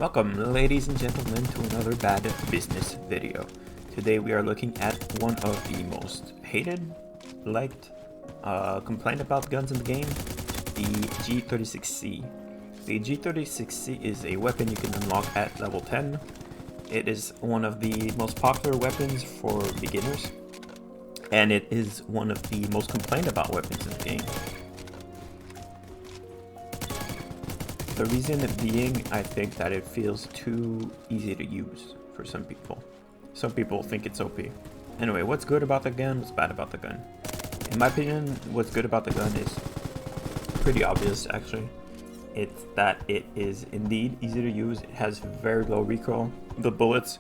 Welcome, ladies and gentlemen, to another bad business video. Today we are looking at one of the most hated, liked, complained about guns in the game, the G36C. The G36C is a weapon you can unlock at level 10. It is one of the most popular weapons for beginners, and it is one of the most complained about weapons in the game. The reason being, I think that it feels too easy to use for some people. Some people think it's OP. Anyway, what's good about the gun? What's bad about the gun? In my opinion, what's good about the gun is pretty obvious, actually. It's that it is indeed easy to use. It has very low recoil. The bullets,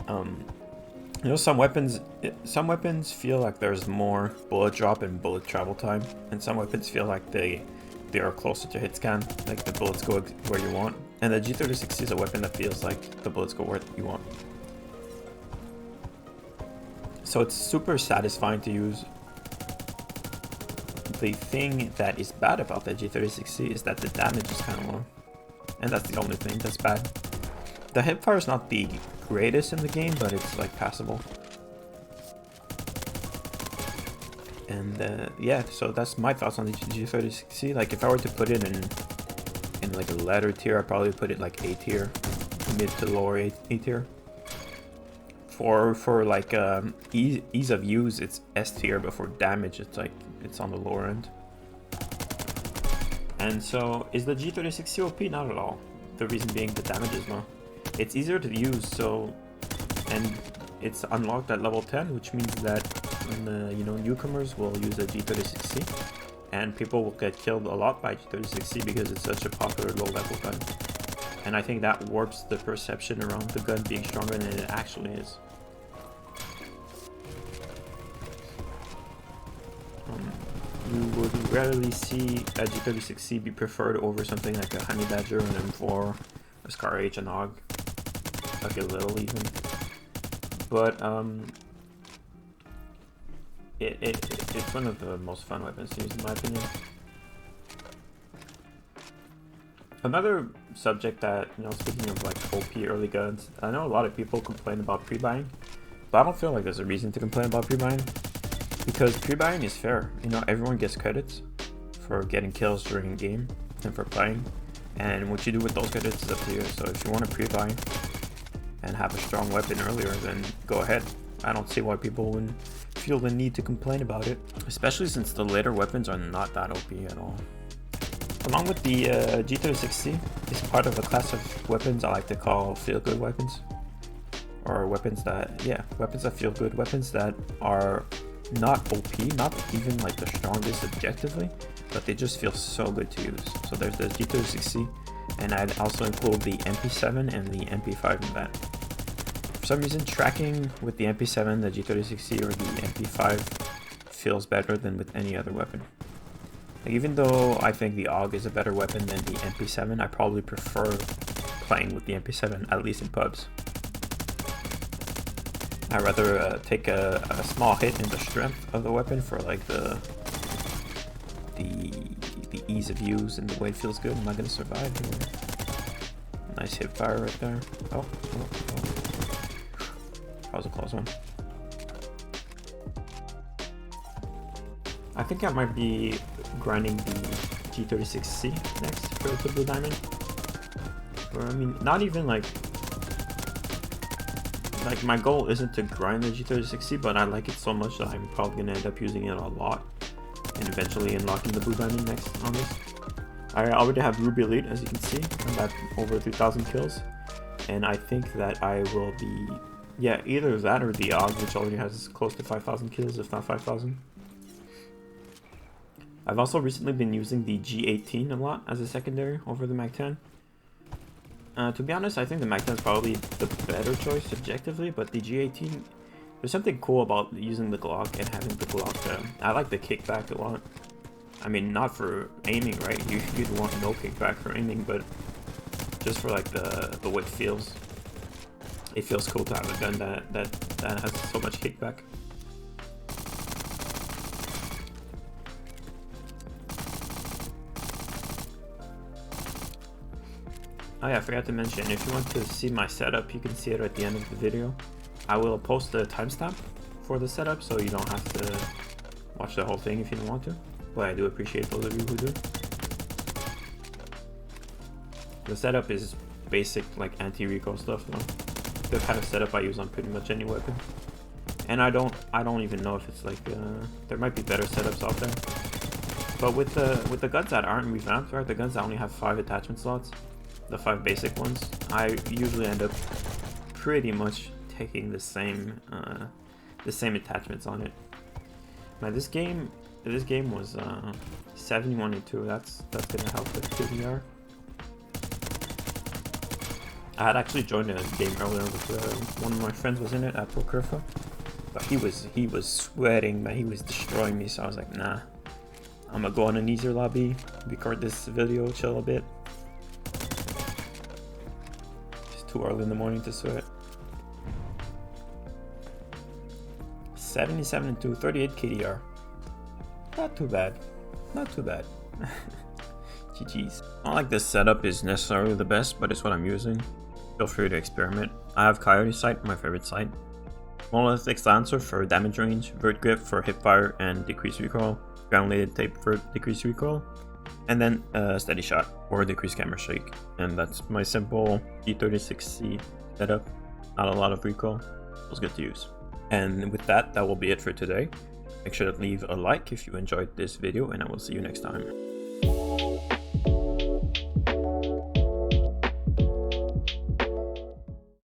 some weapons feel like there's more bullet drop and bullet travel time, and some weapons feel like they are closer to hit scan, like the bullets go where you want. And the G36C is a weapon that feels like the bullets go where you want. So it's super satisfying to use. The thing that is bad about the G36C is that the damage is kind of low. And that's the only thing that's bad. The hipfire is not the greatest in the game, but it's like passable. And yeah, so that's my thoughts on the G36C. Like, if I were to put it in like a letter tier, I'd probably put it like A tier, mid to lower A tier. For like ease of use, it's S tier, but for damage, it's on the lower end. And so, is the G36C OP? Not at all. The reason being the damage is low. It's easier to use, and it's unlocked at level 10, which means that newcomers will use a G36C, and people will get killed a lot by G36C because it's such a popular low-level gun. And I think that warps the perception around the gun being stronger than it actually is. You would rarely see a G36C be preferred over something like a Honey Badger, an M4, a Scar H, an AUG, like a little even. But it's one of the most fun weapons to use, in my opinion. Another subject that, speaking of like OP early guns, I know a lot of people complain about pre-buying, but I don't feel like there's a reason to complain about pre-buying, because pre-buying is fair. Everyone gets credits for getting kills during a game and for playing, and what you do with those credits is up to you. So if you want to pre-buy and have a strong weapon earlier, then go ahead. I don't see why people wouldn't feel the need to complain about it, especially since the later weapons are not that OP at all. Along with the G36C, it's part of a class of weapons I like to call feel-good weapons, or weapons that feel good, weapons that are not OP, not even like the strongest objectively, but they just feel so good to use. So there's the G36C, and I'd also include the MP7 and the MP5 in that. For some reason, tracking with the MP7, the G36C, or the MP5 feels better than with any other weapon. Like, even though I think the AUG is a better weapon than the MP7, I probably prefer playing with the MP7, at least in pubs. I'd rather take a small hit in the strength of the weapon for like the ease of use and the way it feels good. Am I gonna survive here? Nice hip fire right there. Oh. That was a close one. I think I might be grinding the G36C next for the Blue Diamond. Or, I mean, not even like my goal isn't to grind the G36C, but I like it so much that I'm probably gonna end up using it a lot and eventually unlocking the Blue Diamond next on this. I already have Ruby Elite, as you can see. I'm at over 3,000 kills, and I think that I will be, either that or the AUG, which already has close to 5,000 kills, if not 5,000. I've also recently been using the G18 a lot as a secondary over the Mag-10. To be honest, I think the Mag-10 is probably the better choice subjectively, but the G18, there's something cool about using the Glock and having the Glock. I like the kickback a lot. I mean, not for aiming, right? You'd want no kickback for aiming, but just for like the way it feels. It feels cool to have a gun that has so much kickback. Oh yeah, I forgot to mention, if you want to see my setup, you can see it at the end of the video. I will post a timestamp for the setup, so you don't have to watch the whole thing if you don't want to. But I do appreciate those of you who do. The setup is basic, like anti-recoil stuff, though. The kind of setup I use on pretty much any weapon. And I don't even know if it's like there might be better setups out there. But with the guns that aren't revamped, right? The guns that only have 5 attachment slots, the 5 basic ones, I usually end up pretty much taking the same attachments on it. Now this game was 71-2. That's gonna help with QDR. I had actually joined a game earlier with one of my friends was in it at Pokerfa, but he was sweating, man. He was destroying me, so I was like, nah, I'm gonna go on an easier lobby, record this video, chill a bit. It's too early in the morning to sweat. 77-2, 38 KDR. Not too bad. Not too bad. GG's. Not like this setup is necessarily the best, but it's what I'm using. Feel free to experiment. I have Coyote Sight, my favorite sight. Monolithic Lancer for damage range, Vert Grip for hipfire and decreased recoil, granulated tape for decreased recoil, and then Steady Shot or decreased camera shake. And that's my simple G36C setup. Not a lot of recoil. It was good to use. And with that will be it for today. Make sure to leave a like if you enjoyed this video, and I will see you next time.